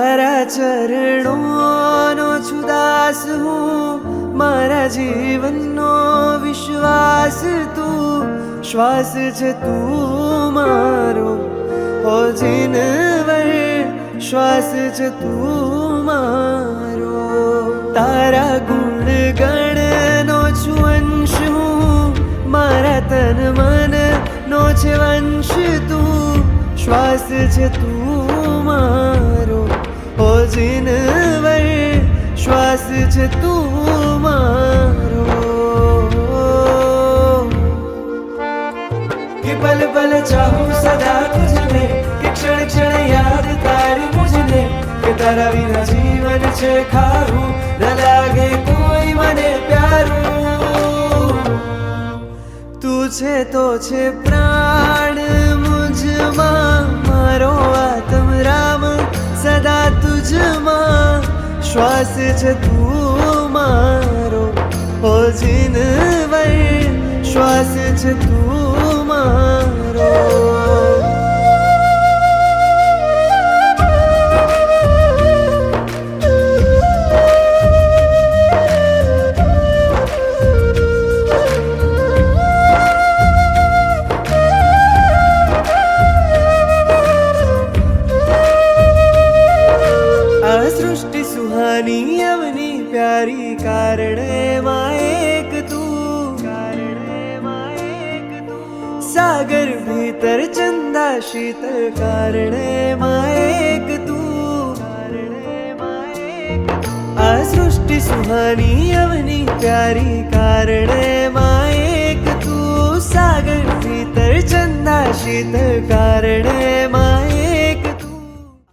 તારા ચરણોનો છું દાસ હું, મારા જીવનનો વિશ્વાસ તું, શ્વાસ છે તું મારો હો જીનવર, શ્વાસ છે તું મારો. તારા ગુણ ગણનો છું અંશ હું, મારા તન મન નો છે વંશ તું, શ્વાસ છે તું મારો હો જીનવર, શ્વાસ છે તું મારો. कि पल पल चाहूं सदा तुझने, कि क्षण क्षण याद तारी मुझने, कि तारा बिना जीवन छे खारू, न लागे कोई मने प्यारू. તું છે તો છે પ્રાણ મુજમાં, મારો આત્મ રામ સદા તુજમાં, શ્વાસ છે તું મારો હો જીનવર, શ્વાસ છે તું મારો. આ સૃષ્ટિ સુહાની અવની પ્યારી, કારણે માં એક તું, સાગર ભીતર ચંદા શીતલ, કારણે માં એક તું. આ સૃષ્ટિ સુહાની અવની પ્યારી, કારણે માં એક તું, સાગર ભીતર ચંદા શીતલ, કારણે માં